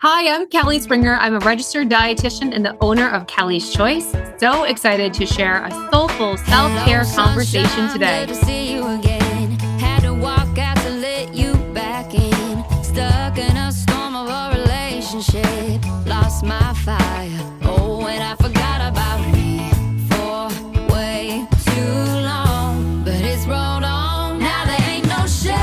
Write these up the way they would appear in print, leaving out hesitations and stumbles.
Hi, I'm Kelly Springer. I'm a registered dietitian and the owner of Kelly's Choice. So excited to share a soulful self-care conversation today. Good to see you again. Had to walk out to let you back in. Stuck in a storm of a relationship. Lost my fire. Oh, and I forgot about me for way too long. But it's rolled on. Now there ain't no shame.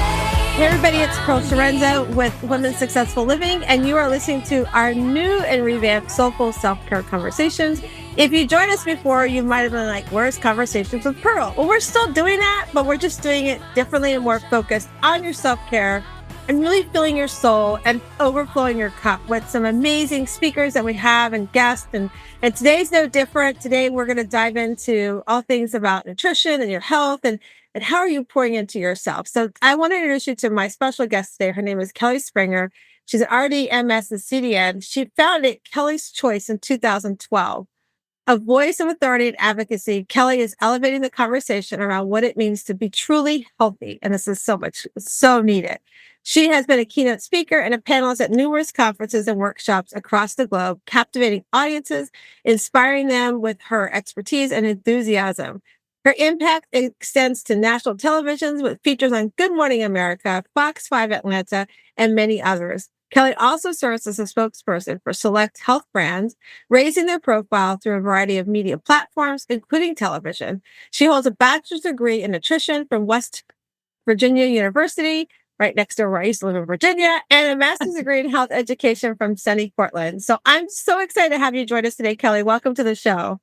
Hey everybody, it's Pearl Sorenzo with Women's Successful Living, and you are listening to our new and revamped Soulful Self-Care Conversations. If you joined us before, you might have been like, where's Conversations with Pearl? Well, we're still doing that, but we're just doing it differently and more focused on your self-care and really filling your soul and overflowing your cup with some amazing speakers that we have and guests. And today's no different. Today, we're going to dive into all things about nutrition and your health and how are you pouring into yourself. So I want to introduce you to my special guest today. Her name is Kelly Springer. She's an RD, MS, and CDN. She founded Kelly's Choice in 2012. A voice of authority and advocacy, Kelly is elevating the conversation around what it means to be truly healthy. And this is so needed. She has been a keynote speaker and a panelist at numerous conferences and workshops across the globe, captivating audiences, inspiring them with her expertise and enthusiasm. Her impact extends to national televisions with features on Good Morning America, Fox 5 Atlanta, and many others. Kelly also serves as a spokesperson for select health brands, raising their profile through a variety of media platforms, including television. She holds a bachelor's degree in nutrition from West Virginia University, right next door where I used to live in Virginia, and a master's degree in health education from SUNY Portland. So I'm so excited to have you join us today, Kelly. Welcome to the show.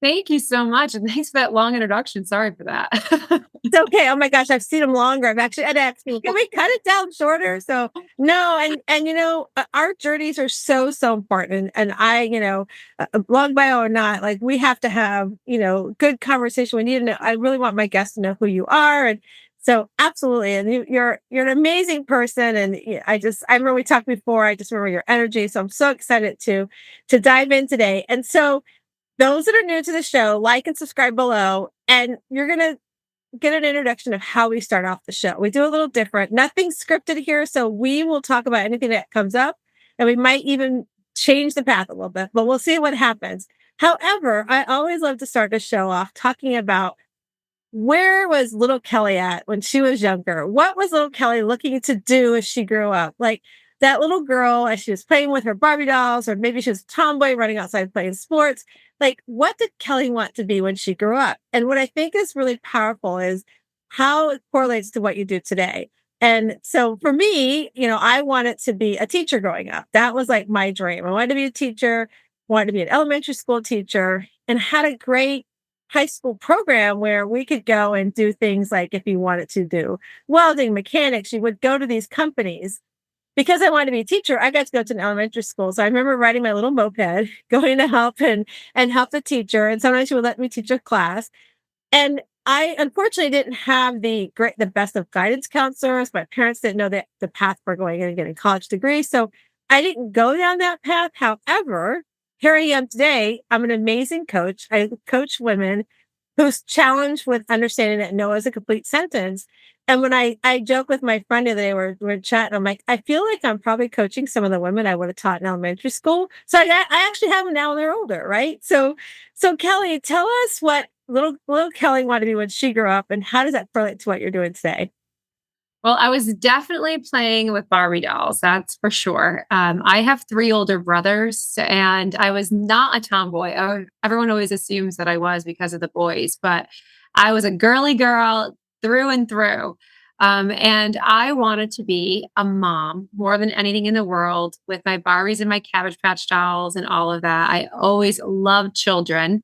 Thank you so much. And thanks for that long introduction. Sorry for that. It's okay. Oh my gosh, I've seen them longer. I've actually had to ask people, can we cut it down shorter? So no, our journeys are so important. And long bio or not, like we have to have, good conversation. We need to know. I really want my guests to know who you are. And so absolutely. And you're an amazing person. And I remember we talked before, I just remember your energy. So I'm so excited to dive in today. And so those that are new to the show, like and subscribe below, and you're going to get an introduction of how we start off the show. We do a little different, nothing scripted here. So we will talk about anything that comes up, and we might even change the path a little bit, but we'll see what happens. However, I always love to start the show off talking about where was little Kelly at when she was younger? What was little Kelly looking to do as she grew up? Like that little girl, as she was playing with her Barbie dolls, or maybe she was a tomboy running outside playing sports. Like, what did Kelly want to be when she grew up? And what I think is really powerful is how it correlates to what you do today. And so for me, I wanted to be a teacher growing up. That was like my dream. I wanted to be a teacher, wanted to be an elementary school teacher, and had a great high school program where we could go and do things like if you wanted to do welding, mechanics, you would go to these companies. Because I wanted to be a teacher, I got to go to an elementary school. So I remember riding my little moped, going to help and help the teacher. And sometimes she would let me teach a class. And I unfortunately didn't have the best of guidance counselors. My parents didn't know the path for going in and getting a college degree. So I didn't go down that path. However, here I am today. I'm an amazing coach. I coach women who's challenged with understanding that no is a complete sentence. And when I joke with my friend the other day, we're chatting, I'm like, I feel like I'm probably coaching some of the women I would have taught in elementary school. So I actually have them now when they're older, right? So Kelly, tell us what little Kelly wanted to be when she grew up, and how does that relate to what you're doing today? Well, I was definitely playing with Barbie dolls. That's for sure. I have 3 older brothers, and I was not a tomboy. Everyone always assumes that I was because of the boys, but I was a girly girl through and through. And I wanted to be a mom more than anything in the world with my Barbies and my Cabbage Patch dolls and all of that. I always loved children.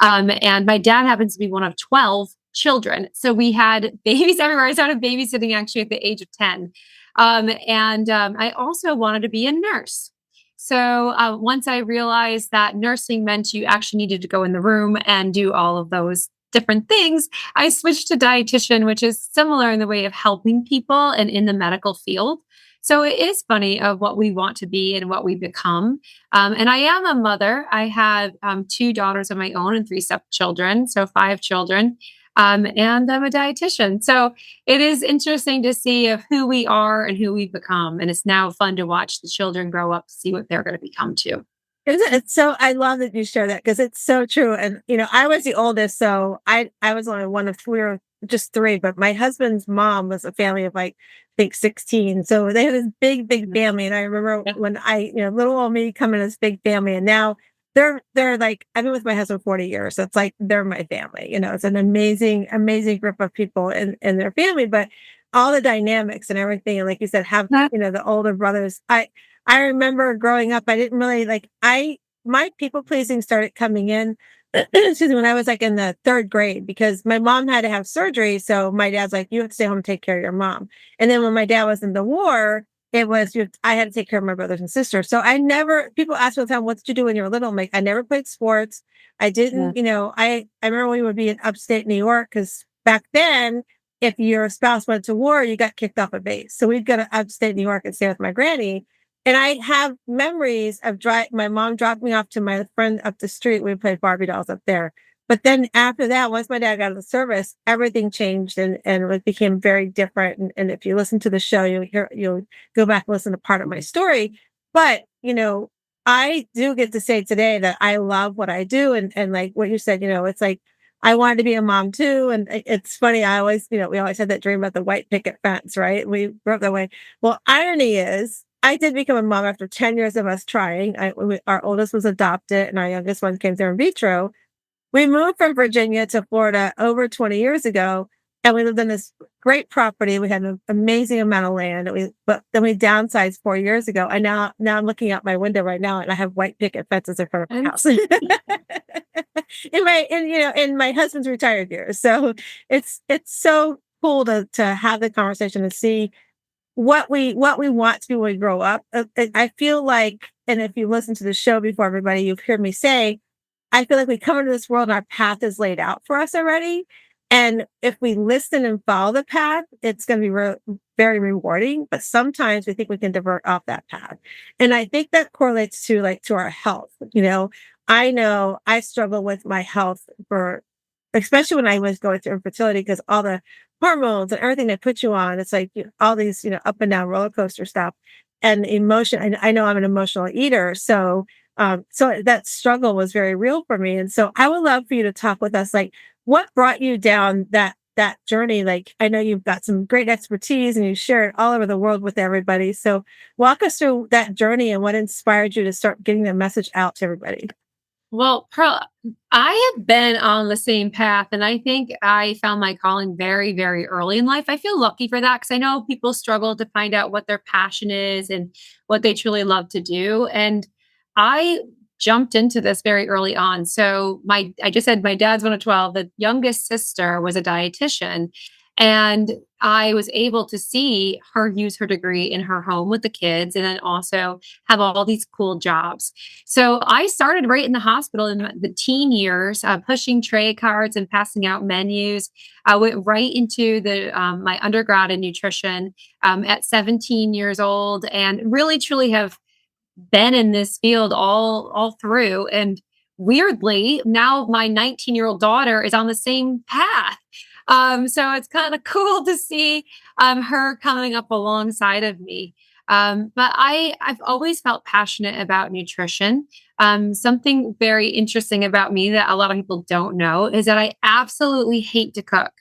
And my dad happens to be one of 12 children. So we had babies everywhere. I started babysitting actually at the age of 10. I also wanted to be a nurse. So once I realized that nursing meant you actually needed to go in the room and do all of those different things, I switched to dietitian, which is similar in the way of helping people and in the medical field. So it is funny of what we want to be and what we become. And I am a mother. I have 2 daughters of my own and 3 stepchildren, so 5 children. and I'm a dietitian. So it is interesting to see of who we are and who we've become. And it's now fun to watch the children grow up to see what they're going to become too. Isn't it so I love that you share that because it's so true. And I was the oldest, so I was only one of we were just three, but my husband's mom was a family of like I think 16. So they had this big, big family. And I remember Yeah. when little old me coming to this big family and now they're like I've been with my husband 40 years. So it's like they're my family. It's an amazing, amazing group of people in their family, but all the dynamics and everything, and like you said, have That- the older brothers. I remember growing up, I didn't really my people pleasing started coming in, excuse me, when I was like in the third grade because my mom had to have surgery. So my dad's like, you have to stay home and take care of your mom. And then when my dad was in the war, it was I had to take care of my brothers and sisters. So people ask me all the time, what did you do when you were little? I'm like, I never played sports. I yeah. didn't, I remember we would be in upstate New York because back then, if your spouse went to war, you got kicked off a base. So we'd go to upstate New York and stay with my granny. And I have memories of my mom dropped me off to my friend up the street. We played Barbie dolls up there. But then after that, once my dad got out of the service, everything changed and it became very different. And if you listen to the show, you'll go back and listen to part of my story. But, I do get to say today that I love what I do. And like what you said, it's like I wanted to be a mom too. And it's funny. I always, we always had that dream about the white picket fence, right? We grew up that way. Well, irony is I did become a mom after 10 years of us trying. Our oldest was adopted and our youngest one came through in vitro. We moved from Virginia to Florida over 20 years ago, and we lived in this great property. We had an amazing amount of land. But then we downsized 4 years ago. And now I'm looking out my window right now, and I have white picket fences in front of my And house. In my husband's retired years, so it's so cool to have the conversation and see what we want to be when we grow up. I feel like, and if you listen to the show before everybody, you've heard me say I feel like we come into this world and our path is laid out for us already. And if we listen and follow the path, it's going to be very rewarding. But sometimes we think we can divert off that path. And I think that correlates to our health. I know I struggle with my health especially when I was going through infertility because all the hormones and everything they put you on, it's like all these, up and down roller coaster stuff and emotion. And I know I'm an emotional eater. So that struggle was very real for me. And so I would love for you to talk with us, like what brought you down that journey? Like, I know you've got some great expertise and you share it all over the world with everybody. So walk us through that journey and what inspired you to start getting the message out to everybody. Well, Pearl, I have been on the same path, and I think I found my calling very, very early in life. I feel lucky for that because I know people struggle to find out what their passion is and what they truly love to do. And I jumped into this very early on. So I just said my dad's one of 12. The youngest sister was a dietitian. And I was able to see her use her degree in her home with the kids and then also have all these cool jobs. So I started right in the hospital in the teen years, pushing tray cards and passing out menus. I went right into my undergrad in nutrition at 17 years old, and really truly have been in this field all through. And weirdly, now my 19-year-old daughter is on the same path. So it's kind of cool to see her coming up alongside of me. But I've always felt passionate about nutrition. Something very interesting about me that a lot of people don't know is that I absolutely hate to cook.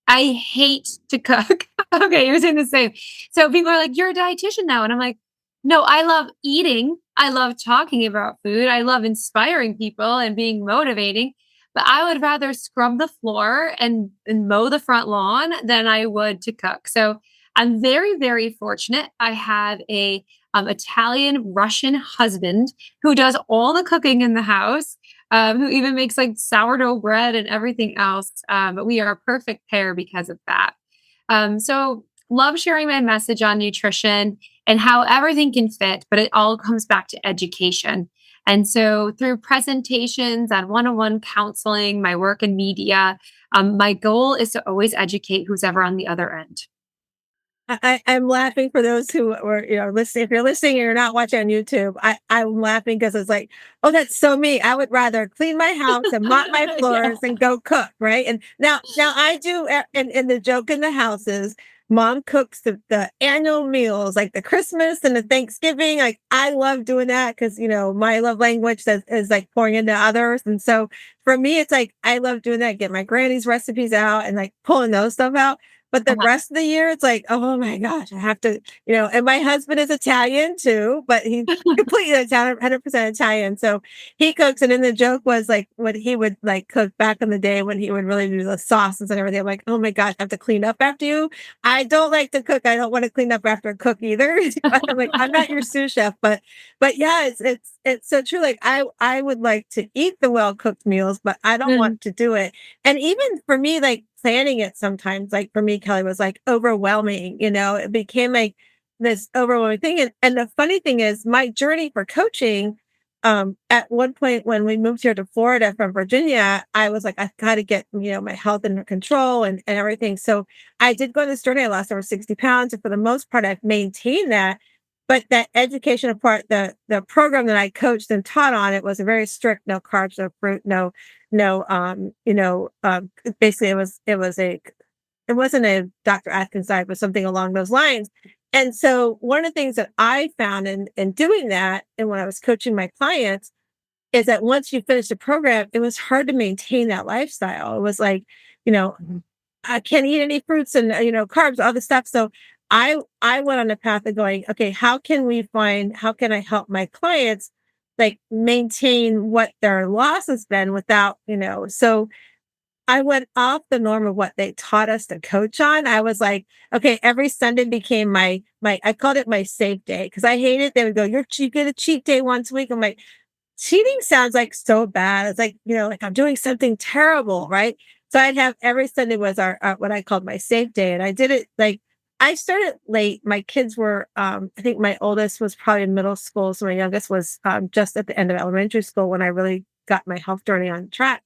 I hate to cook. Okay, you're saying the same. So people are like, "You're a dietitian now," and I'm like, "No, I love eating. I love talking about food. I love inspiring people and being motivating. But I would rather scrub the floor and mow the front lawn than I would to cook." So I'm very, very fortunate. I have a Italian Russian husband who does all the cooking in the house, who even makes like sourdough bread and everything else. But we are a perfect pair because of that. So love sharing my message on nutrition and how everything can fit, but it all comes back to education. And so through presentations and one-on-one counseling, my work in media, my goal is to always educate who's ever on the other end. I'm laughing for those who were, listening. If you're listening and you're not watching on YouTube, I'm laughing because it's like, oh, that's so me. I would rather clean my house and mop my Yeah. floors and go cook, right? And now I do, and the joke in the house is mom cooks the annual meals, like the Christmas and the Thanksgiving. Like I love doing that because my love language is like pouring into others, and so for me, it's like I love doing that. Get my granny's recipes out and like pulling those stuff out. But the Uh-huh. rest of the year, it's like, oh my gosh, I have to, and my husband is Italian too, but he's completely Italian, 100% Italian. So he cooks. And then the joke was like when he would like cook back in the day when he would really do the sauces and everything. I'm like, oh my gosh, I have to clean up after you. I don't like to cook. I don't want to clean up after a cook either. But I'm like, I'm not your sous chef, but yeah, it's so true. Like I would like to eat the well cooked meals, but I don't Mm. want to do it. And even for me, like planning it sometimes, like for me, Kelly, was like overwhelming. It became like this overwhelming thing. And the funny thing is, my journey for coaching, at one point when we moved here to Florida from Virginia, I was like, I've got to get, my health under control and everything. So I did go on this journey. I lost over 60 pounds. And for the most part, I've maintained that. But that educational part, the program that I coached and taught on, it was a very strict, no carbs, no fruit, no, basically it wasn't a Dr. Atkins diet, but something along those lines. And so one of the things that I found in doing that, and when I was coaching my clients, is that once you finish the program, it was hard to maintain that lifestyle. It was like, you know, Mhm. I can't eat any fruits and carbs, all this stuff. So I went on a path of going, okay, how can I help my clients like maintain what their loss has been without, so I went off the norm of what they taught us to coach on. I was like, okay, every Sunday became my I called it my safe day because I hated they would go, you get a cheat day once a week. I'm like, cheating sounds like so bad. It's like, like I'm doing something terrible, right? So I'd have every Sunday was our what I called my safe day. And I did it like I started late. My kids were I think my oldest was probably in middle school. So my youngest was just at the end of elementary school when I really got my health journey on track.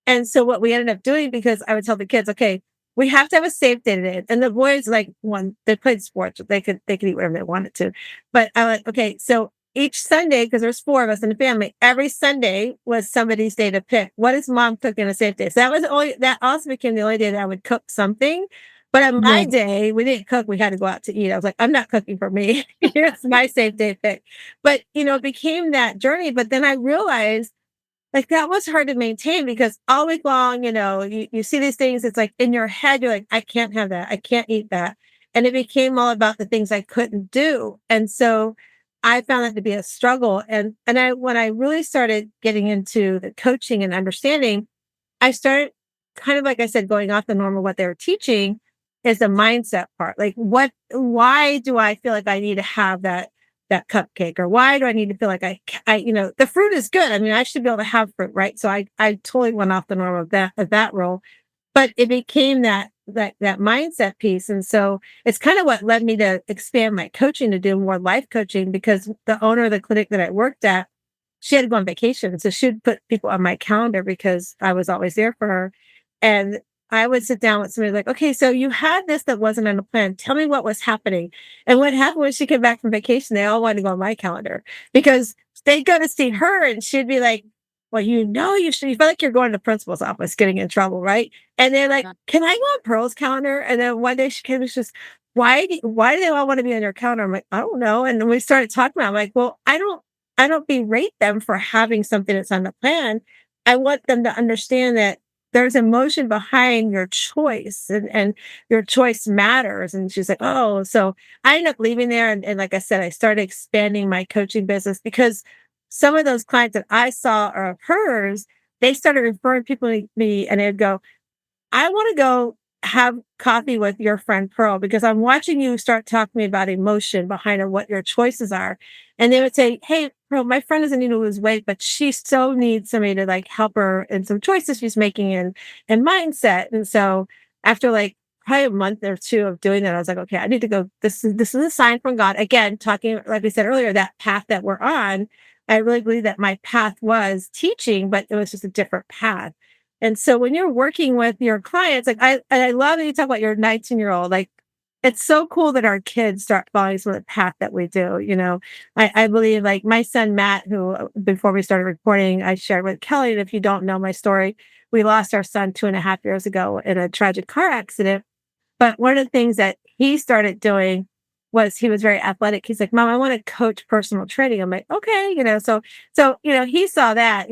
And so what we ended up doing, because I would tell the kids, okay, we have to have a safe day today. And the boys like they played sports, they could eat whatever they wanted to. But I like, okay, so each Sunday, because there's four of us in the family, every Sunday was somebody's day to pick. What is mom cooking a safe day? So that also became the only day that I would cook something. But on my Right. day, we didn't cook, we had to go out to eat. I was like, I'm not cooking for me. It's my safe day pick. But it became that journey. But then I realized like, that was hard to maintain because all week long, you see these things, it's like in your head, you're like, I can't have that. I can't eat that. And it became all about the things I couldn't do. And so I found that to be a struggle. And when I really started getting into the coaching and understanding, I started kind of like I said, going off the norm of what they were teaching is the mindset part. Like why do I feel like I need to have that cupcake, or why do I need to feel like the fruit is good. I mean, I should be able to have fruit, right? So I totally went off the norm of that role, but it became that mindset piece. And so it's kind of what led me to expand my coaching to do more life coaching, because the owner of the clinic that I worked at, she had to go on vacation. So she would put people on my calendar because I was always there for her. And I would sit down with somebody like, okay, so you had this that wasn't on the plan. Tell me what was happening. And what happened when she came back from vacation, they all wanted to go on my calendar because they'd go to see her and she'd be like, well, you should, you feel like you're going to the principal's office getting in trouble, right? And they're like, Yeah. can I go on Pearl's calendar? And then one day she came and she just, why do they all want to be on your calendar? I'm like, I don't know. And then we started talking about it. I'm like, well, I don't berate them for having something that's on the plan. I want them to understand that there's emotion behind your choice, and your choice matters. And she's like, oh, so I ended up leaving there. And like I said, I started expanding my coaching business because some of those clients that I saw are of hers, they started referring people to me and they'd go, I want to go have coffee with your friend Pearl because I'm watching you start talking to me about emotion behind what your choices are. And they would say, hey, Pearl, my friend doesn't need to lose weight, but she so needs somebody to like help her in some choices she's making and mindset. And so after like probably a month or two of doing that, I was like, okay, I need to go. This is a sign from God. Again, talking, like we said earlier, that path that we're on. I really believe that my path was teaching, but it was just a different path. And so when you're working with your clients, like I love that you talk about your 19-year-old, like it's so cool that our kids start following some of the path that we do. I believe like my son Matt, who before we started recording, I shared with Kelly. And if you don't know my story, we lost our son 2.5 years ago in a tragic car accident. But one of the things that he started doing was he was very athletic. He's like, "Mom, I want to coach personal training." I'm like, "Okay," so he saw that.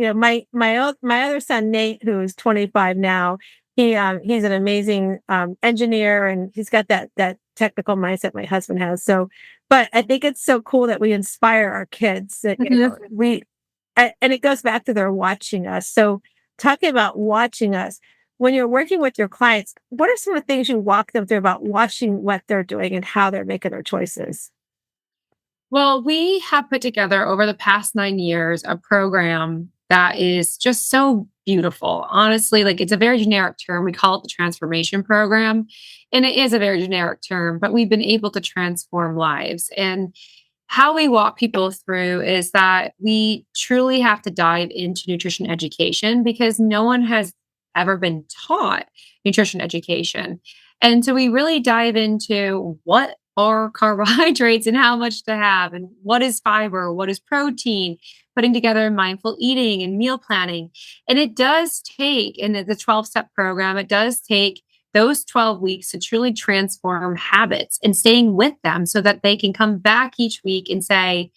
My other son Nate, who's 25 now, he's an amazing engineer, and he's got that technical mindset my husband has. So, but I think it's so cool that we inspire our kids that and it goes back to their watching us. So, talking about watching us, when you're working with your clients, what are some of the things you walk them through about watching what they're doing and how they're making their choices? Well, we have put together over the past 9 years a program that is just so beautiful. Honestly, like it's a very generic term. We call it the transformation program. And it is a very generic term, but we've been able to transform lives. And how we walk people through is that we truly have to dive into nutrition education because no one has ever been taught nutrition education. And so we really dive into what are carbohydrates and how much to have, and what is fiber, what is protein, putting together mindful eating and meal planning. And it does take, in the 12-step program, it does take those 12 weeks to truly transform habits and staying with them so that they can come back each week and say,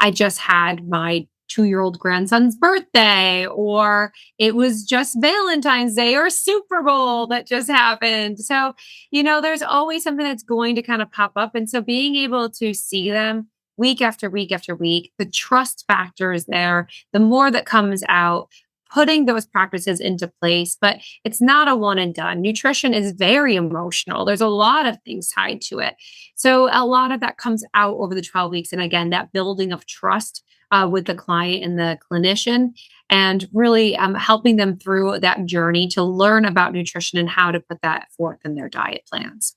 I just had my 2-year-old grandson's birthday, or it was just Valentine's Day or Super Bowl that just happened. So, there's always something that's going to kind of pop up. And so being able to see them week after week after week, the trust factor is there. The more that comes out, putting those practices into place, but it's not a one and done. Nutrition is very emotional. There's a lot of things tied to it. So a lot of that comes out over the 12 weeks. And again, that building of trust with the client and the clinician, and really helping them through that journey to learn about nutrition and how to put that forth in their diet plans.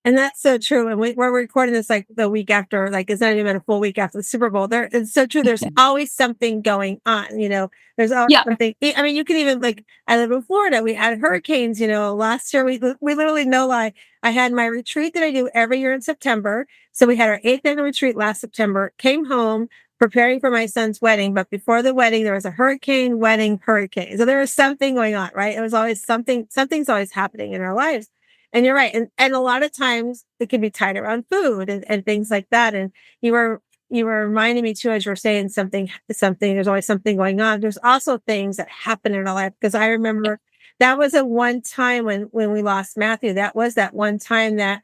And that's so true. And we're recording this like the week after, like it's not even a full week after the Super Bowl. It's so true. There's always something going on. There's always Yeah. something. I mean, you can even like I live in Florida. We had hurricanes. Last year we literally no lie. I had my retreat that I do every year in September. So we had our 8th annual retreat last September. Came home preparing for my son's wedding, but before the wedding there was a hurricane, wedding, hurricane. So there was something going on, right? It was always something. Something's always happening in our lives. And you're right. And a lot of times it can be tied around food and things like that. And you were reminding me too, as you're saying something, there's always something going on. There's also things that happen in our life. Because I remember that was a one time when we lost Matthew. That was that one time that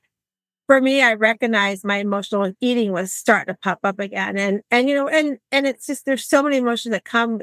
for me, I recognized my emotional eating was starting to pop up again. And it's just there's so many emotions that come,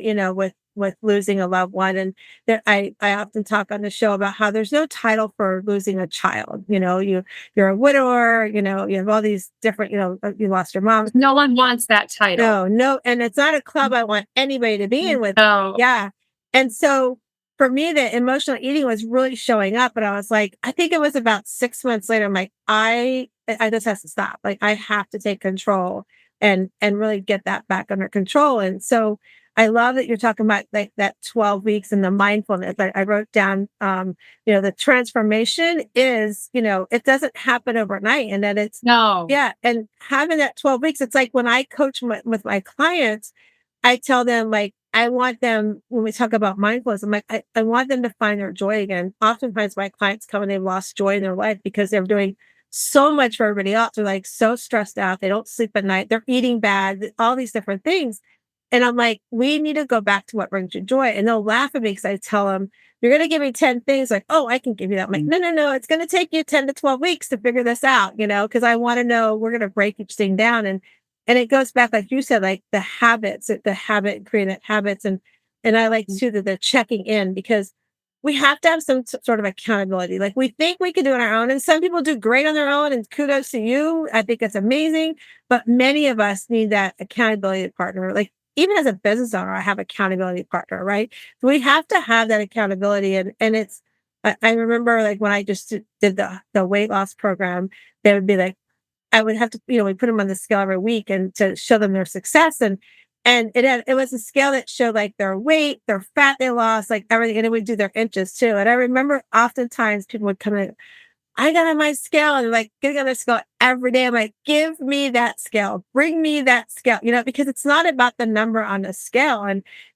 with losing a loved one. And that I often talk on the show about how there's no title for losing a child. You're a widower, you have all these different, you lost your mom. No one wants that title. No, no, and it's not a club I want anybody to be in with. So Yeah. And so for me, the emotional eating was really showing up. And I was like, I think it was about 6 months later, I'm like, I just has to stop. Like I have to take control and really get that back under control. And so I love that you're talking about like that 12 weeks and the mindfulness. I wrote down the transformation is, it doesn't happen overnight, and that it's no. yeah. And having that 12 weeks, it's like when I coach with my clients, I tell them, like, I want them, when we talk about mindfulness, I'm like, I want them to find their joy again. Oftentimes my clients come and they've lost joy in their life because they're doing so much for everybody else. They're like so stressed out. They don't sleep at night. They're eating bad, all these different things. And I'm like, we need to go back to what brings you joy. And they'll laugh at me because I tell them, you're going to give me 10 things. Like, oh, I can give you that. I'm like, no, no, no. It's going to take you 10 to 12 weeks to figure this out, because I want to know, we're going to break each thing down. And it goes back, like you said, like the habits, the habit, creating habits. And I like to the checking in, because we have to have some sort of accountability. Like we think we can do it on our own. And some people do great on their own, and kudos to you. I think it's amazing. But many of us need that accountability partner. Like even as a business owner, I have accountability partner, right? So we have to have that accountability. And it's, I remember like when I just did the weight loss program, they would be like, I would have to, we put them on the scale every week and to show them their success. And it was a scale that showed like their weight, their fat they lost, like everything. And it would do their inches too. And I remember oftentimes people would come in, I got on my scale and like getting on the scale every day. I'm like, give me that scale, bring me that scale, because it's not about the number on the scale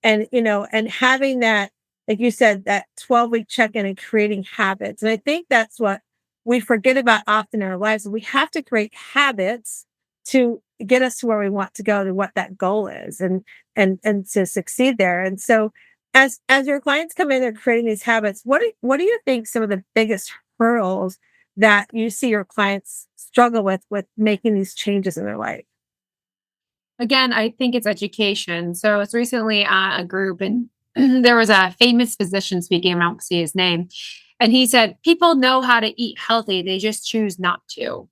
and having that, like you said, that 12-week check-in and creating habits. And I think that's what we forget about often in our lives. We have to create habits to get us to where we want to go, to what that goal is and to succeed there. And so as your clients come in and creating these habits, what do you think some of the biggest hurdles that you see your clients struggle with making these changes in their life? Again, I think it's education. So I was recently at a group and there was a famous physician speaking. I won't see his name. And he said, people know how to eat healthy. They just choose not to.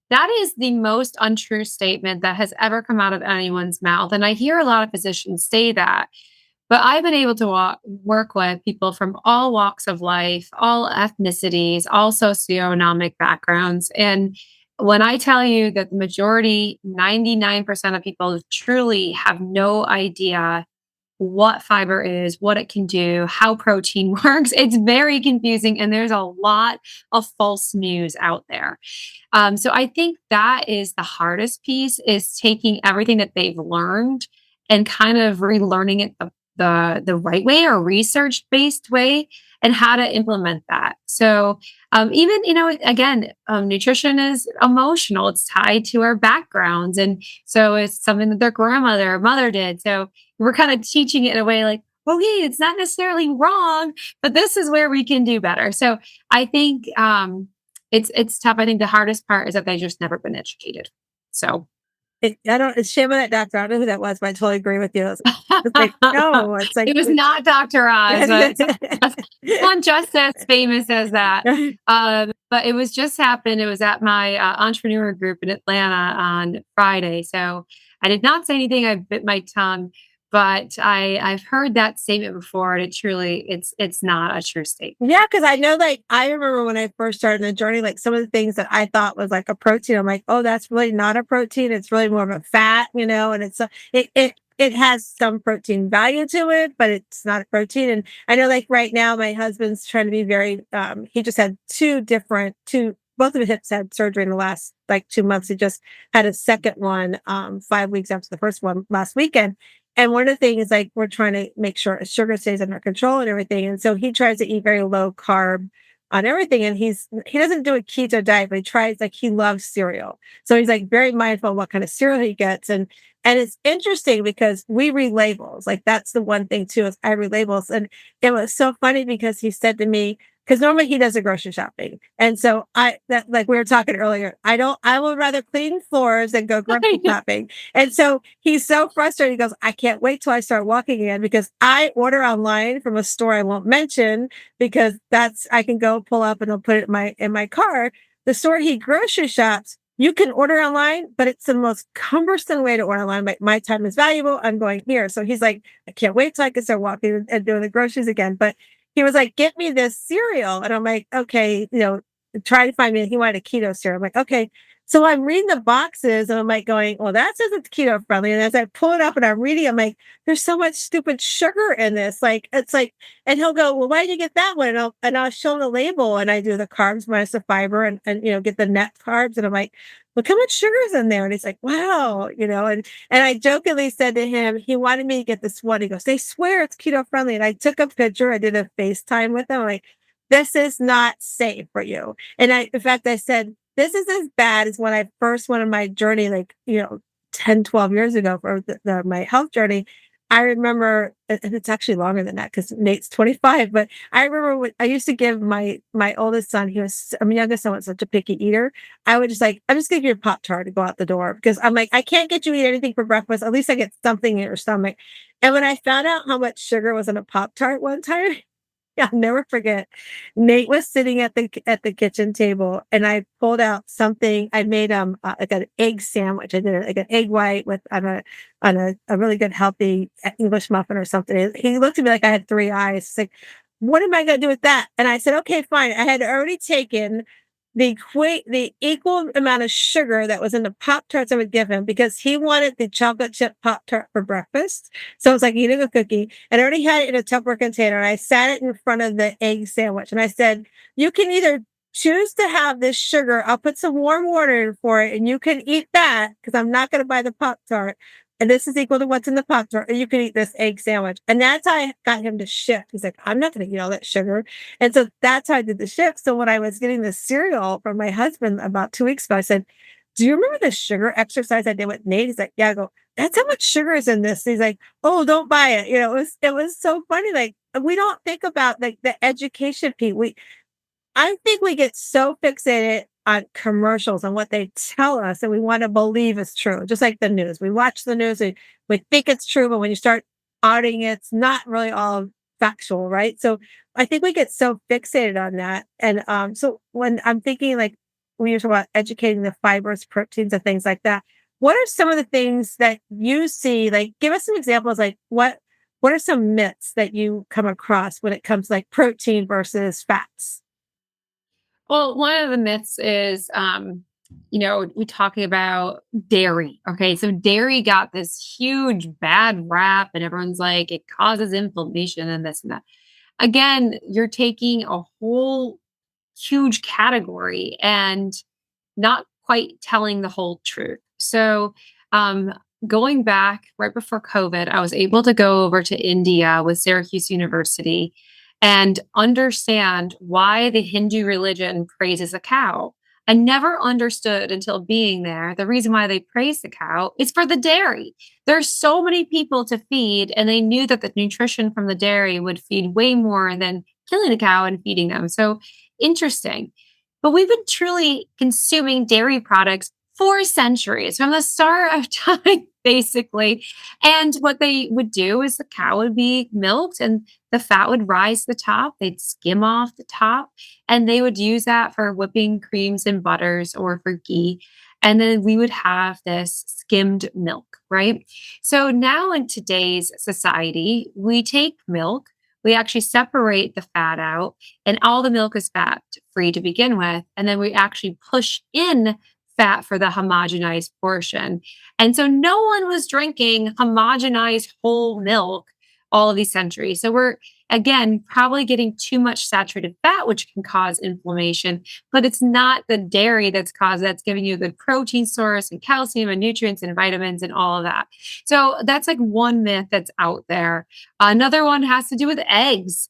That is the most untrue statement that has ever come out of anyone's mouth. And I hear a lot of physicians say that. But I've been able to work with people from all walks of life, all ethnicities, all socioeconomic backgrounds. And when I tell you that the majority, 99% of people truly have no idea what fiber is, what it can do, how protein works, it's very confusing. And there's a lot of false news out there. So I think that is the hardest piece is taking everything that they've learned and kind of relearning it the right way or research based way and how to implement that. So even again, nutrition is emotional. It's tied to our backgrounds, and so it's something that their grandmother or mother did. So we're kind of teaching it in a way like, okay, it's not necessarily wrong, but this is where we can do better. So I think it's tough. I think the hardest part is that they've just never been educated. So I don't. It's shame on that doctor. I don't know who that was, but I totally agree with you. It's like no, it's like it was not Dr. Oz, but someone just as famous as that. But it was just happened. It was at my entrepreneur group in Atlanta on Friday. So I did not say anything. I bit my tongue, but I've heard that statement before, and it's not a true statement. Yeah, because I know, like, I remember when I first started the journey, like some of the things that I thought was like a protein, I'm like, oh, that's really not a protein. It's really more of a fat, and it has some protein value to it, but it's not a protein. And I know, like right now, my husband's trying to be very. He just had both of his hips had surgery in the last like 2 months. He just had a second one 5 weeks after the first one last weekend. And one of the things, like, we're trying to make sure sugar stays under control and everything. And so he tries to eat very low carb on everything. And he doesn't do a keto diet, but he tries, like, he loves cereal. So he's like very mindful of what kind of cereal he gets. And it's interesting because we read labels. Like, that's the one thing too, is I read labels. And it was so funny because he said to me, because normally he does the grocery shopping. And so like we were talking earlier, I would rather clean floors than go grocery shopping. And so he's so frustrated. He goes, I can't wait till I start walking again because I order online from a store I won't mention because I can go pull up and I'll put it in my car. The store he grocery shops, you can order online, but it's the most cumbersome way to order online. My time is valuable. I'm going here. So he's like, I can't wait till I can start walking and doing the groceries again. But he was like, get me this cereal. And I'm like, okay, try to find me. He wanted a keto cereal. I'm like, okay. So I'm reading the boxes and I'm like going, well, that says it's keto friendly. And as I pull it up and I'm reading, I'm like, there's so much stupid sugar in this. Like, it's like, and he'll go, well, why did you get that one? And I'll show him the label and I do the carbs minus the fiber and get the net carbs. And I'm like, look how much sugar's in there. And he's like, wow, and I jokingly said to him, he wanted me to get this one. He goes, they swear it's keto friendly. And I took a picture. I did a FaceTime with him. I'm like, this is not safe for you. And in fact, I said, this is as bad as when I first went on my journey, like, 10, 12 years ago for my health journey. I remember, and it's actually longer than that because Nate's 25, but I remember when I used to give my oldest son, my youngest son was such a picky eater. I would just like, I'm just going to give you a Pop-Tart to go out the door because I'm like, I can't get you to eat anything for breakfast. At least I get something in your stomach. And when I found out how much sugar was in a Pop-Tart one time, I'll never forget. Nate was sitting at the kitchen table, and I pulled out something. I made like an egg sandwich. I did like an egg white with on a really good healthy English muffin or something. He looked at me like I had three eyes. He's like, what am I going to do with that? And I said, okay, fine. I had already taken the equal amount of sugar that was in the Pop-Tarts I would give him because he wanted the chocolate chip Pop-Tart for breakfast. So it's like eating a cookie. And I already had it in a Tupperware container. And I sat it in front of the egg sandwich. And I said, you can either choose to have this sugar. I'll put some warm water in for it and you can eat that because I'm not going to buy the Pop-Tart. And this is equal to what's in the Pop-Tart. And you can eat this egg sandwich. And that's how I got him to shift. He's like, I'm not going to eat all that sugar. And so that's how I did the shift. So when I was getting the cereal from my husband about 2 weeks ago, I said, do you remember the sugar exercise I did with Nate? He's like, yeah. I go, that's how much sugar is in this. He's like, oh, don't buy it. It was so funny. Like we don't think about like the education piece. I think we get so fixated on commercials and what they tell us and we want to believe is true, just like the news. We watch the news and we think it's true, but when you start auditing it, it's not really all factual, right? So I think we get so fixated on that. And so when I'm thinking like when you're talking about educating the fibers, proteins, and things like that, what are some of the things that you see? Like, give us some examples. Like, what are some myths that you come across when it comes to, like protein versus fats? Well, one of the myths is, we talking about dairy. Okay. So dairy got this huge bad rap and everyone's like, it causes inflammation and this and that. Again, you're taking a whole huge category and not quite telling the whole truth. So, um, going back right before COVID, I was able to go over to India with Syracuse University and understand why the Hindu religion praises a cow. I never understood until being there the reason why they praise the cow is for the dairy. There's so many people to feed, and they knew that the nutrition from the dairy would feed way more than killing a cow and feeding them. So interesting. But we've been truly consuming dairy products for centuries from the start of time, basically. And what they would do is the cow would be milked and the fat would rise to the top. They'd skim off the top and they would use that for whipping creams and butters or for ghee. And then we would have this skimmed milk, right? So now in today's society, we take milk, we actually separate the fat out, and all the milk is fat free to begin with. And then we actually push in fat for the homogenized portion. And so no one was drinking homogenized whole milk all of these centuries. So we're again probably getting too much saturated fat, which can cause inflammation, but it's not the dairy that's giving you the protein source and calcium and nutrients and vitamins and all of that. So that's like one myth that's out there. Another one has to do with eggs.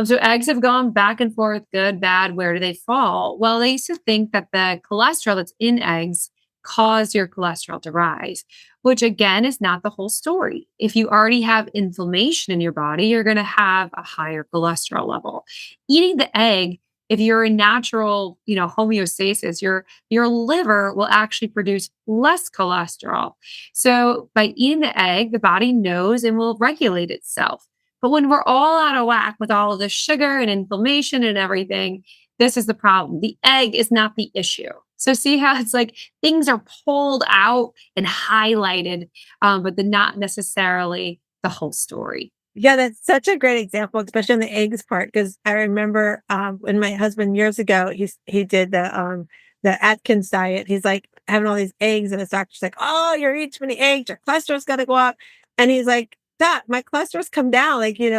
So eggs have gone back and forth, good, bad. Where do they fall? Well, they used to think that the cholesterol that's in eggs caused your cholesterol to rise, which again is not the whole story. If you already have inflammation in your body, you're going to have a higher cholesterol level. Eating the egg, if you're in natural, homeostasis, your liver will actually produce less cholesterol. So by eating the egg, the body knows and will regulate itself. But when we're all out of whack with all of the sugar and inflammation and everything, this is the problem. The egg is not the issue. So see how it's like things are pulled out and highlighted, but they're not necessarily the whole story. Yeah, that's such a great example, especially on the eggs part. Because I remember when my husband years ago, he did the Atkins diet. He's like having all these eggs, and his doctor's like, "Oh, you're eating too many eggs. Your cholesterol's got to go up." And he's like, "Doc, my cholesterol's come down." Like it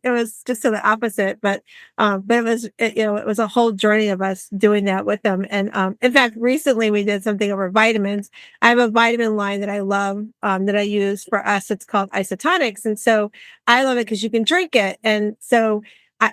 was just to the opposite. But it was a whole journey of us doing that with them. And in fact, recently we did something over vitamins. I have a vitamin line that I love that I use for us. It's called isotonics, and so I love it because you can drink it. And so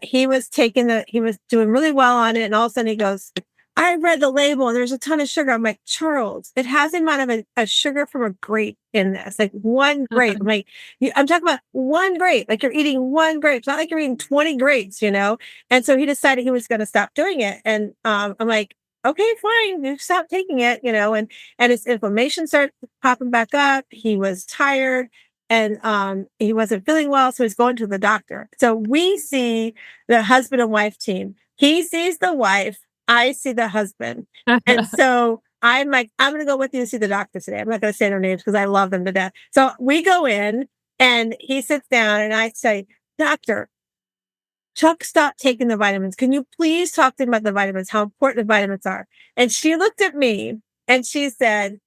he was doing really well on it. And all of a sudden he goes, I read the label and there's a ton of sugar. I'm like, Charles, it has the amount of a sugar from a grape in this, like one grape. I'm like, I'm talking about one grape, like you're eating one grape. It's not like you're eating 20 grapes. And so he decided he was going to stop doing it. And I'm like, okay, fine, you stop taking it. And his inflammation started popping back up. He was tired and he wasn't feeling well. So he's going to the doctor. So we see the husband and wife team. He sees the wife. I see the husband. And so I'm like, I'm going to go with you to see the doctor today. I'm not going to say their names because I love them to death. So we go in and he sits down and I say, Doctor, Chuck stopped taking the vitamins. Can you please talk to him about the vitamins, how important the vitamins are? And she looked at me and she said,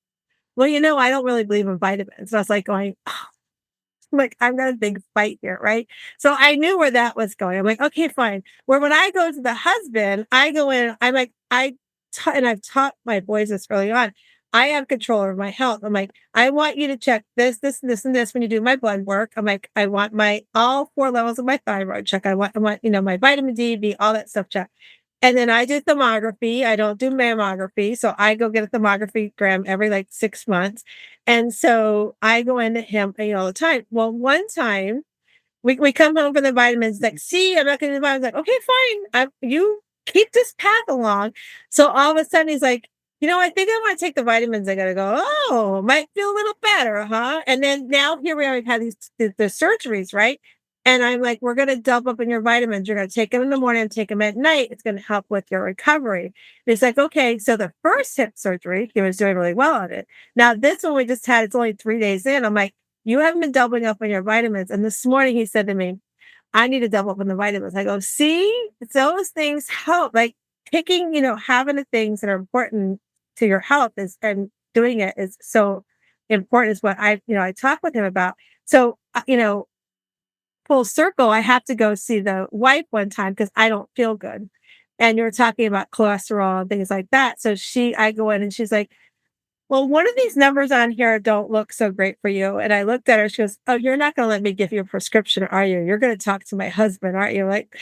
well, I don't really believe in vitamins. And I was like going, oh. I'm like, I'm got a big fight here, right? So I knew where that was going. I'm like, okay, fine. Where when I go to the husband, I go in, I'm like, and I've taught my boys this early on. I have control over my health. I'm like, I want you to check this, this, and this, and this when you do my blood work. I'm like, I want my all 4 levels of my thyroid check. I want, my vitamin D, B, all that stuff checked. And then I do thermography. I don't do mammography. So I go get a thermography gram every like 6 months. And so I go into him, all the time. Well, one time we come home from the vitamins, like, see, I'm not going to do vitamins. Like, okay, fine. You keep this path along. So all of a sudden he's like, I think I want to take the vitamins. I got to go, oh, might feel a little better, huh? And then now here we are, we've had the surgeries, right? And I'm like, we're going to double up on your vitamins. You're going to take them in the morning and take them at night. It's going to help with your recovery. And he's like, okay. So the first hip surgery, he was doing really well on it. Now this one we just had, it's only 3 days in. I'm like, you haven't been doubling up on your vitamins. And this morning he said to me, I need to double up on the vitamins. I go, see, those things help. Like picking, having the things that are important to your health and doing it is so important is what I talk with him about. So, full circle, I have to go see the wife one time because I don't feel good. And you're talking about cholesterol and things like that. So I go in and she's like, well, one of these numbers on here don't look so great for you. And I looked at her. She goes, oh, you're not going to let me give you a prescription, are you? You're going to talk to my husband, aren't you? Like,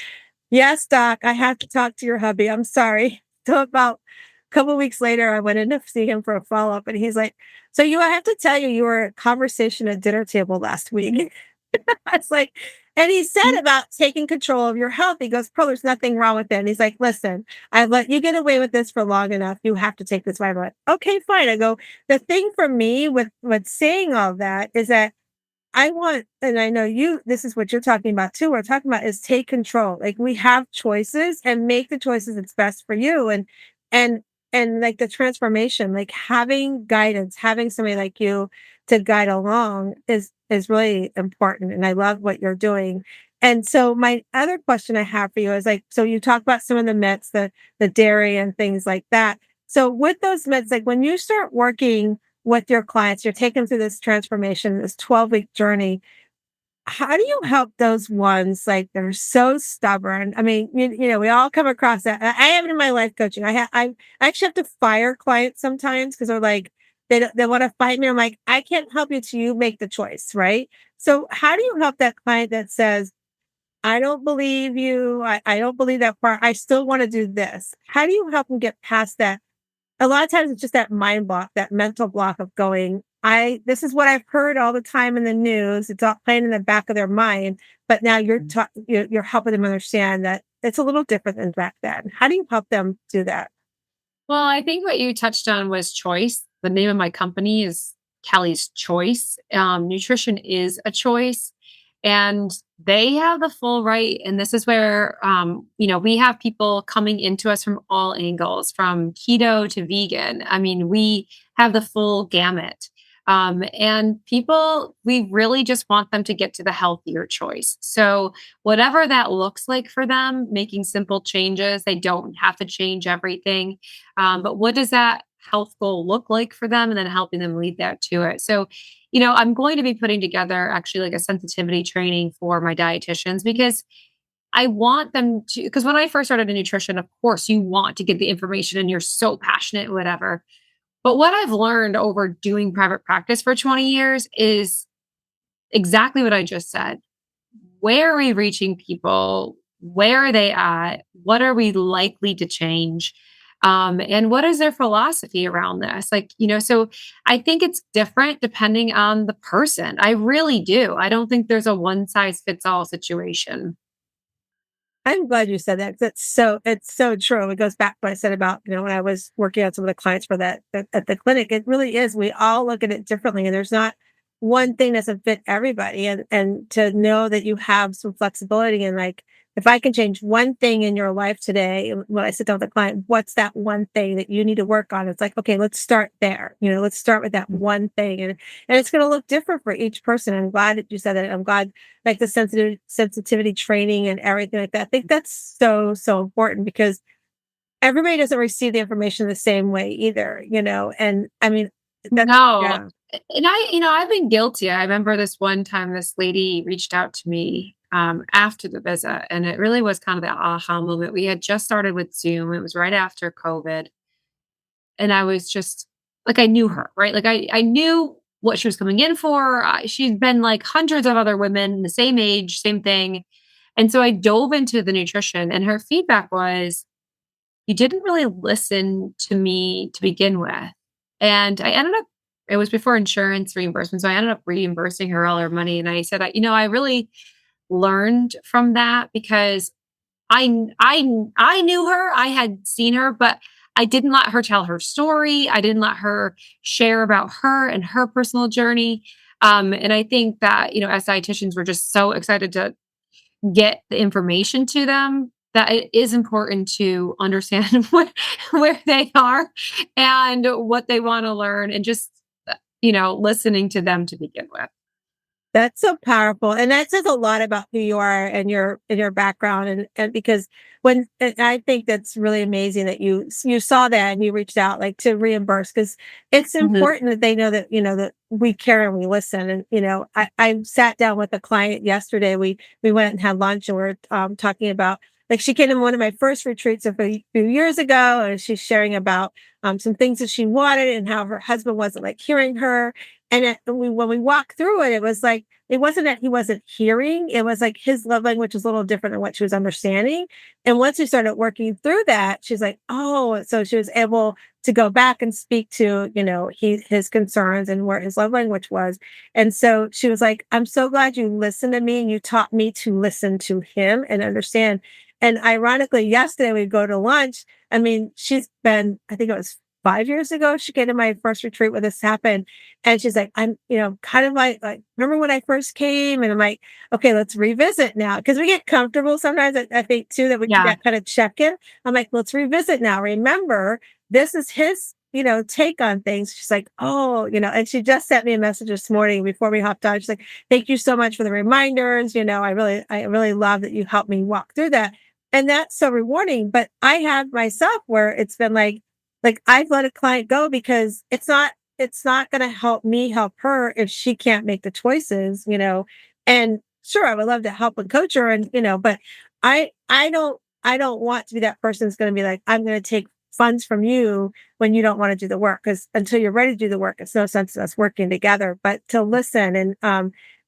yes, doc, I have to talk to your hubby. I'm sorry. So about a couple of weeks later, I went in to see him for a follow up. And he's like, so I have to tell you, you were a conversation at dinner table last week. I was like, and he said about taking control of your health. He goes, Pearl, there's nothing wrong with it. And he's like, listen, I've let you get away with this for long enough. You have to take this vitamin. Okay, fine. I go, the thing for me with saying all that is that I want, and I know this is what you're talking about too. We're talking about is take control. Like we have choices and make the choices that's best for you. And, and like the transformation, like having guidance, having somebody like you to guide along is really important. And I love what you're doing. And so my other question I have for you is like, so you talk about some of the myths, the dairy and things like that. So with those myths, like when you start working with your clients, you're taking them through this transformation, this 12-week journey. How do you help those ones like that are so stubborn? I mean, we all come across that. I have it in my life coaching. I actually have to fire clients sometimes because they're like, they want to fight me. I'm like, I can't help you till you make the choice, right? So how do you help that client that says, I don't believe you. I don't believe that part. I still want to do this. How do you help them get past that? A lot of times it's just that mind block, that mental block of going, this is what I've heard all the time in the news. It's all playing in the back of their mind, but now you're helping them understand that it's a little different than back then. How do you help them do that? Well, I think what you touched on was choice. The name of my company is Kelly's Choice. Nutrition is a choice, and they have the full right. And this is where, we have people coming into us from all angles, from keto to vegan. I mean, we have the full gamut. And people, we really just want them to get to the healthier choice. So, whatever that looks like for them, making simple changes, they don't have to change everything. But what does that health goal look like for them? And then helping them lead that to it. So, I'm going to be putting together actually like a sensitivity training for my dietitians because I want them to, because when I first started in nutrition, of course, you want to get the information and you're so passionate, whatever. But what I've learned over doing private practice for 20 years is exactly what I just said. Where are we reaching people? Where are they at? What are we likely to change? And what is their philosophy around this? So I think it's different depending on the person. I really do. I don't think there's a one size fits all situation. I'm glad you said that 'cause it's so true. It goes back to what I said about, when I was working on some of the clients for that at the clinic. It really is. We all look at it differently and there's not one thing that doesn't fit everybody. And to know that you have some flexibility and like, if I can change one thing in your life today, when I sit down with the client, what's that one thing that you need to work on? It's like, okay, let's start there. Let's start with that one thing. And it's going to look different for each person. I'm glad that you said that. I'm glad like the sensitivity training and everything like that. I think that's so, so important because everybody doesn't receive the information the same way either, and I mean, That's No. yeah. And I've been guilty. I remember this one time this lady reached out to me after the visit, and it really was kind of the aha moment. We had just started with Zoom. It was right after COVID. And I was just like, I knew her, right? Like I knew what she was coming in for. She'd been like hundreds of other women the same age, same thing. And so I dove into the nutrition, and her feedback was, you didn't really listen to me to begin with. And I ended up, it was before insurance reimbursement. So I ended up reimbursing her all her money. And I said, I really learned from that because I knew her, I had seen her, but I didn't let her tell her story. I didn't let her share about her and her personal journey. And I think that, as dietitians, we're just so excited to get the information to them that it is important to understand where they are and what they want to learn and just, listening to them to begin with. That's so powerful, and that says a lot about who you are and your background, and because when and I think that's really amazing that you saw that and you reached out like to reimburse because it's Mhm. important that they know that that we care and we listen. And I sat down with a client yesterday. We went and had lunch and we're talking about like she came to one of my first retreats a few years ago, and she's sharing about some things that she wanted and how her husband wasn't like hearing her. And when we walked through it, it was like, it wasn't that he wasn't hearing, it was like his love language was a little different than what she was understanding. And once we started working through that, she's like, oh, so she was able to go back and speak to, his concerns and where his love language was. And so she was like, I'm so glad you listened to me and you taught me to listen to him and understand. And ironically, yesterday we go to lunch. I mean, she's been, I think it was 5 years ago, she came to my first retreat when this happened. And she's like, I'm, kind of like, remember when I first came? And I'm like, okay, let's revisit now. Cause we get comfortable sometimes. I think too that we need Yeah. that kind of check in. I'm like, let's revisit now. Remember, this is his, take on things. She's like, oh, and she just sent me a message this morning before we hopped on. She's like, thank you so much for the reminders. I really love that you helped me walk through that. And that's so rewarding. But I have myself where it's been like I've let a client go because it's not going to help me help her if she can't make the choices. And sure, I would love to help and coach her and but I don't want to be that person who's going to be like, I'm going to take funds from you when you don't want to do the work, because until you're ready to do the work, it's no sense in us working together. But to listen.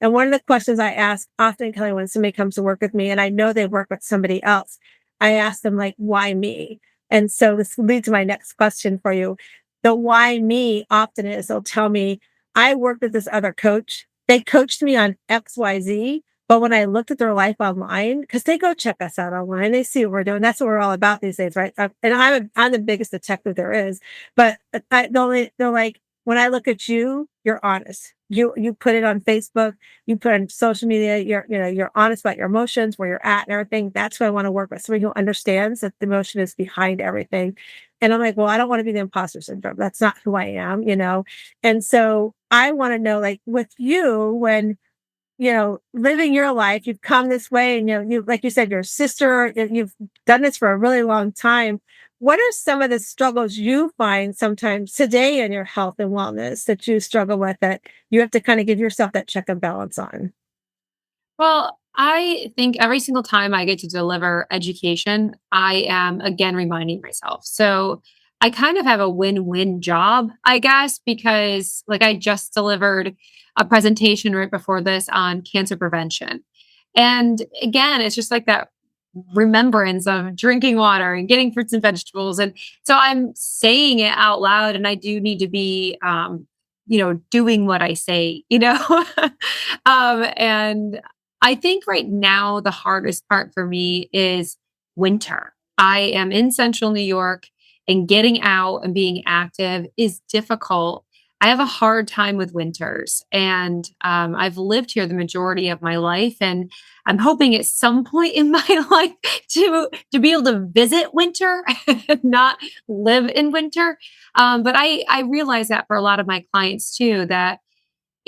And one of the questions I ask often, Kelly, when somebody comes to work with me and I know they work with somebody else, I ask them like, why me? And so this leads to my next question for you. The why me often is they'll tell me, I worked with this other coach. They coached me on XYZ. But when I looked at their life online, because they go check us out online, they see what we're doing. That's what we're all about these days, right? And I'm the biggest detective there is. But they're like, when I look at you, you're honest. You put it on Facebook, you put it on social media. You're honest about your emotions, where you're at, and everything. That's what I want to work with. Somebody who understands that the emotion is behind everything. And I'm like, well, I don't want to be the imposter syndrome. That's not who I am. And so I want to know, like, with you, when living your life, you've come this way and you like you said, your sister, you've done this for a really long time. What are some of the struggles you find sometimes today in your health and wellness that you struggle with that you have to kind of give yourself that check and balance on? Well, I think every single time I get to deliver education, I am again reminding myself. So I kind of have a win-win job, I guess, because like I just delivered a presentation right before this on cancer prevention. And again, it's just like that remembrance of drinking water and getting fruits and vegetables. And so I'm saying it out loud, and I do need to be doing what I say. And I think right now the hardest part for me is winter. I am in central New York, and getting out and being active is difficult. I have a hard time with winters, and I've lived here the majority of my life, and I'm hoping at some point in my life to be able to visit winter and not live in winter. But I realize that for a lot of my clients too, that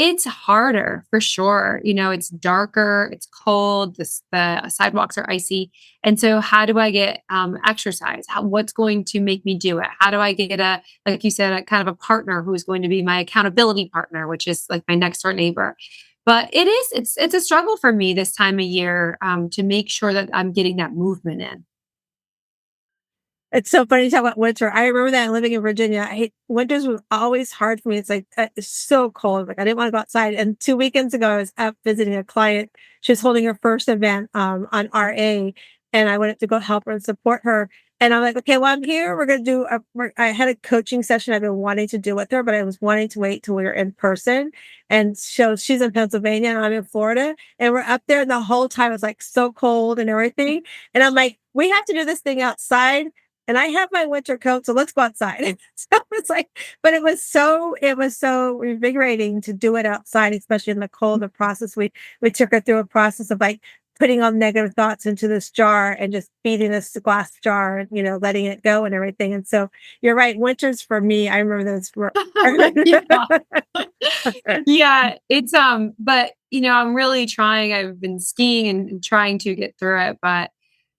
It's harder for sure. It's darker, it's cold, the sidewalks are icy. And so how do I get exercise? What's going to make me do it? How do I get like you said, a kind of a partner who's going to be my accountability partner, which is like my next door neighbor. But it's a struggle for me this time of year to make sure that I'm getting that movement in. It's so funny to talk about winter. I remember that living in Virginia. Winters was always hard for me. It's like it's so cold. Like I didn't want to go outside. And 2 weekends ago, I was up visiting a client. She was holding her first event on RA, and I went up to go help her and support her. And I'm like, okay, well, I'm here. We're gonna do. I had a coaching session I've been wanting to do with her, but I was wanting to wait till we were in person. And so she's in Pennsylvania, and I'm in Florida, and we're up there. And the whole time it's like so cold and everything. And I'm like, we have to do this thing outside, and I have my winter coat, so let's go outside. So it's like, but it was so invigorating to do it outside, especially in the cold. The process we took her through a process of like putting all negative thoughts into this jar and just feeding this glass jar and letting it go and everything. And so you're right, winters for me, I remember those were Yeah. Yeah, but I'm really trying. I've been skiing and trying to get through it, but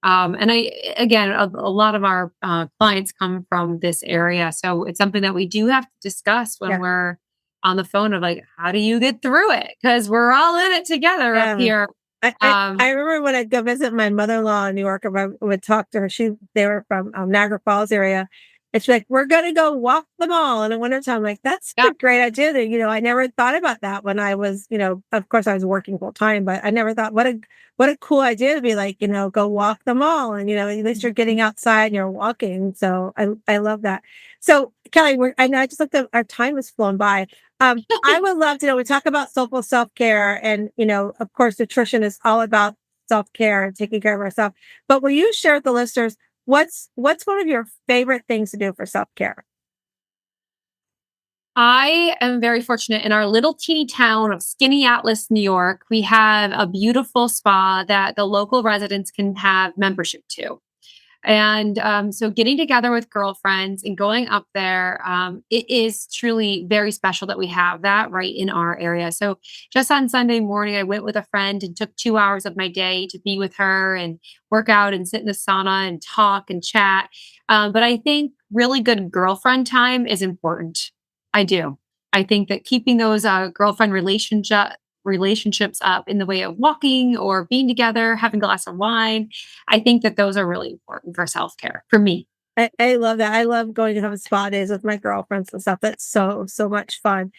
and I again, a lot of our clients come from this area, so it's something that we do have to discuss when yeah. we're on the phone of like, how do you get through it? Because we're all in it together up Yeah. here. I Um, remember when I'd go visit my mother-in-law in New York, or I would talk to her. They were from Niagara Falls area. And she's like, we're going to go walk the mall in the wintertime. I'm like, that's a yeah, great idea. I never thought about that when I was, of course I was working full time, but I never thought what a cool idea to be like, go walk the mall. And, at least you're getting outside and you're walking. So I love that. So Kelly, I know I just looked at our time has flown by. I would love to know, we talk about soulful self-care and, of course, nutrition is all about self-care and taking care of ourselves. But will you share with the listeners, what's one of your favorite things to do for self-care? I am very fortunate in our little teeny town of Skinny Atlas, New York. We have a beautiful spa that the local residents can have membership to. And so getting together with girlfriends and going up there, it is truly very special that we have that right in our area. So just on Sunday morning, I went with a friend and took 2 hours of my day to be with her and work out and sit in the sauna and talk and chat. But I think really good girlfriend time is important. I do. I think that keeping those girlfriend relationships up in the way of walking or being together, having a glass of wine. I think that those are really important for self-care for me. I love that. I love going to have spa days with my girlfriends and stuff. That's so, so much fun.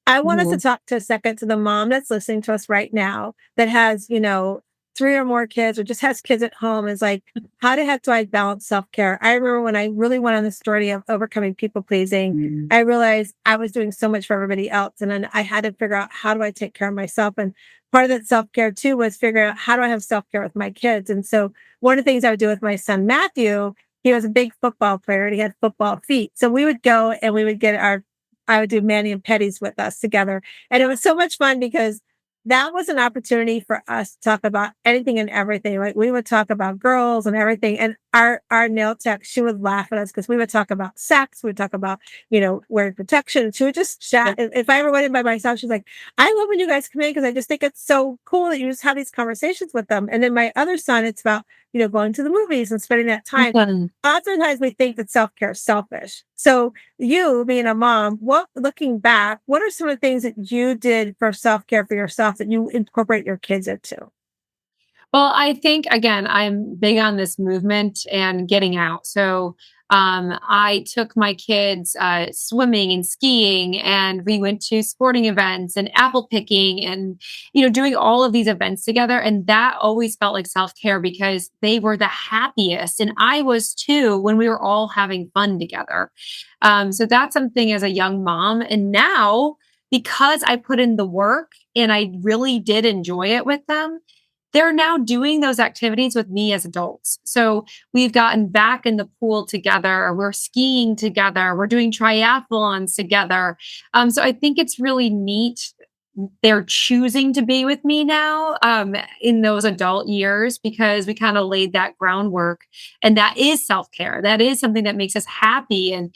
I want us to Mhm. talk to a second to the mom that's listening to us right now that has, three or more kids or just has kids at home is like, how the heck do I balance self-care? I remember when I really went on this journey of overcoming people pleasing, I realized I was doing so much for everybody else. And then I had to figure out how do I take care of myself? And part of that self-care too was figuring out how do I have self-care with my kids? And so one of the things I would do with my son, Matthew, he was a big football player and he had football feet. So we would go and we would get I would do Manny and Petties with us together. And it was so much fun because that was an opportunity for us to talk about anything and everything. Like we would talk about girls and everything. And our nail tech, she would laugh at us because we would talk about sex. We'd talk about, wearing protection. She would just chat. If I ever went in by myself, she's like, I love when you guys come in because I just think it's so cool that you just have these conversations with them. And then my other son, it's about, going to the movies and spending that time. Mhm. Oftentimes we think that self-care is selfish. So you being a mom, looking back, what are some of the things that you did for self-care for yourself that you incorporate your kids into? Well, I think again, I'm big on this movement and getting out. So I took my kids swimming and skiing, and we went to sporting events and apple picking, and doing all of these events together. And that always felt like self care because they were the happiest, and I was too when we were all having fun together. So that's something as a young mom, and now because I put in the work and I really did enjoy it with them, they're now doing those activities with me as adults. So we've gotten back in the pool together. We're skiing together. We're doing triathlons together. So I think it's really neat they're choosing to be with me now, in those adult years because we kind of laid that groundwork, and that is self-care. That is something that makes us happy and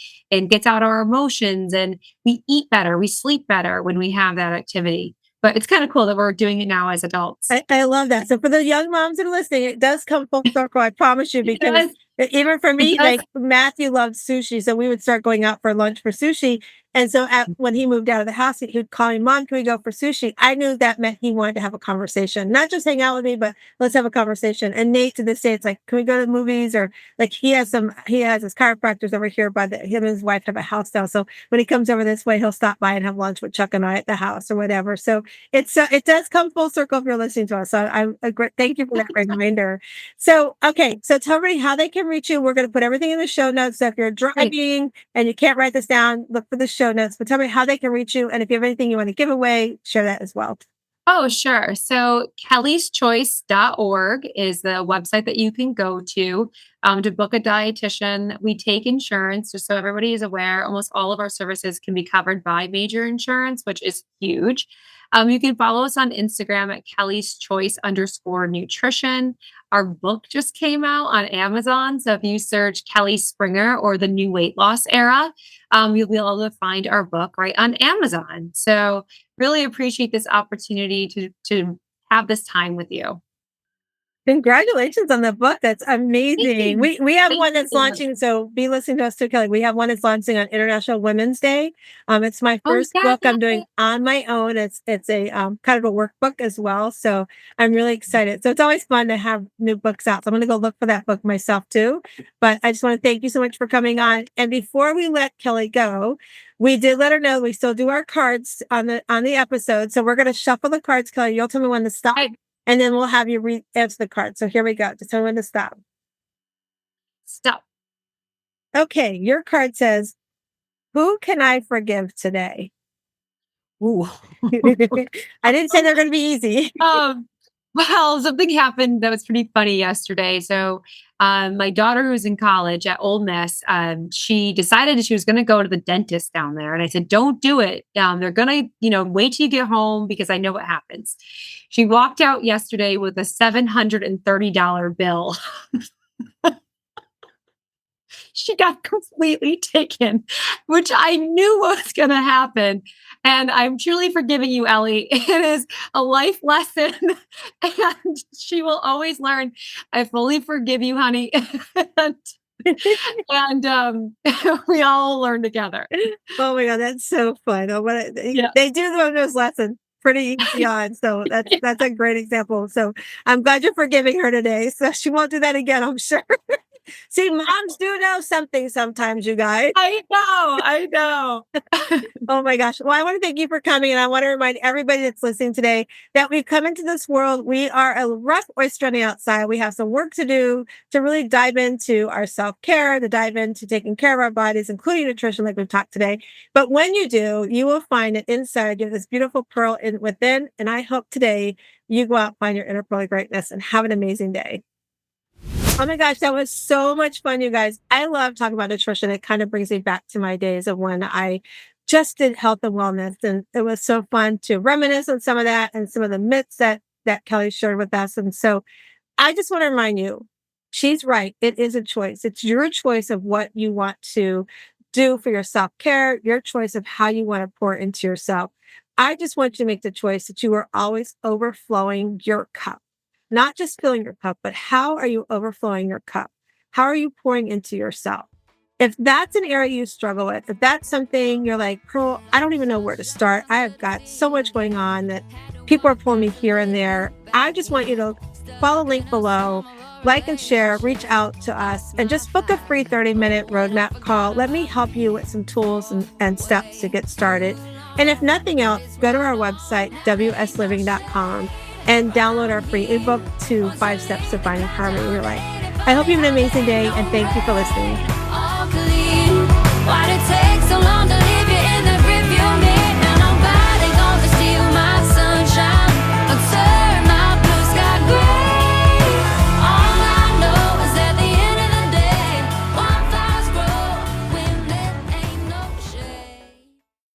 gets out our emotions, and we eat better, we sleep better when we have that activity. But it's kind of cool that we're doing it now as adults. I love that. So for the young moms that are listening, it does come full circle. I promise you, It because does. even for It me, does. like Matthew loves sushi, so we would start going out for lunch for sushi. And so when he moved out of the house, he would call me, "Mom, can we go for sushi?" I knew that meant he wanted to have a conversation, not just hang out with me, but let's have a conversation. And Nate, to this day, it's like, "Can we go to the movies?" Or like he has his chiropractors over here by him and his wife have a house now. So when he comes over this way, he'll stop by and have lunch with Chuck and I at the house or whatever. So it does come full circle if you're listening to us. So I'm a great, thank you for that reminder. So, okay. So tell me how they can reach you. We're going to put everything in the show notes. So if you're Right. driving and you can't write this down, look for the show notes, but tell me how they can reach you. And if you have anything you want to give away, share that as well. Oh, sure. So kellyschoice.org is the website that you can go to book a dietitian. We take insurance, just so everybody is aware. Almost all of our services can be covered by major insurance, which is huge. You can follow us on Instagram at Kelly's Choice _ nutrition. Our book just came out on Amazon. So if you search Kelly Springer or the New Weight Loss Era, you'll be able to find our book right on Amazon. So really appreciate this opportunity to have this time with you. Congratulations on the book. That's Thank amazing. you. We have Thank one that's you. launching, so be listening to us too, Kelly. We have one that's launching on International Women's Day. It's my Oh, first yeah. book I'm doing on my own. It's a kind of a workbook as well. So I'm really excited. So it's always fun to have new books out. So I'm gonna go look for that book myself too. But I just want to thank you so much for coming on. And before we let Kelly go, we did let her know we still do our cards on the episode. So we're gonna shuffle the cards, Kelly. You'll tell me when to stop. I And then we'll have you answer the card. So here we go. Just tell me when to stop. stop. Okay, your card says, "Who can I forgive today?" Ooh. I didn't say they're going to be easy. Um, well, something happened that was pretty funny yesterday. So, my daughter who's in college at Ole Miss, she decided that she was going to go to the dentist down there, and I said, "Don't do it. They're going to, wait till you get home because I know what happens." She walked out yesterday with a $730 bill. She got completely taken, which I knew was going to happen. And I'm truly forgiving you, Ellie. It is a life lesson, and she will always learn. I fully forgive you, honey. and and we all learn together. Oh my God, that's so fun. Oh, Yeah. they do learn those lessons pretty easy on. So that's a great example. So I'm glad you're forgiving her today. So she won't do that again, I'm sure. See, moms do know something sometimes, you guys. I know. Oh my gosh. Well, I want to thank you for coming. And I want to remind everybody that's listening today that we've come into this world. We are a rough oyster on the outside. We have some work to do to really dive into our self-care, to dive into taking care of our bodies, including nutrition, like we've talked today. But when you do, you will find that inside you have this beautiful pearl within. And I hope today you go out, find your inner pearl of greatness, and have an amazing day. Oh my gosh, that was so much fun, you guys. I love talking about nutrition. It kind of brings me back to my days of when I just did health and wellness. And it was so fun to reminisce on some of that and some of the myths that Kelly shared with us. And so I just want to remind you, she's right. It is a choice. It's your choice of what you want to do for your self-care, your choice of how you want to pour into yourself. I just want you to make the choice that you are always overflowing your cup. Not just filling your cup, but how are you overflowing your cup? How are you pouring into yourself? If that's an area you struggle with, if that's something you're like, Pearl, I don't even know where to start. I have got so much going on that people are pulling me here and there. I just want you to follow the link below, like and share, reach out to us, and just book a free 30-minute roadmap call. Let me help you with some tools and steps to get started. And if nothing else, go to our website, wsliving.com. and download our free ebook to 5 Steps to Finding Harmony in Your Life. I hope you have an amazing day, and thank you for listening.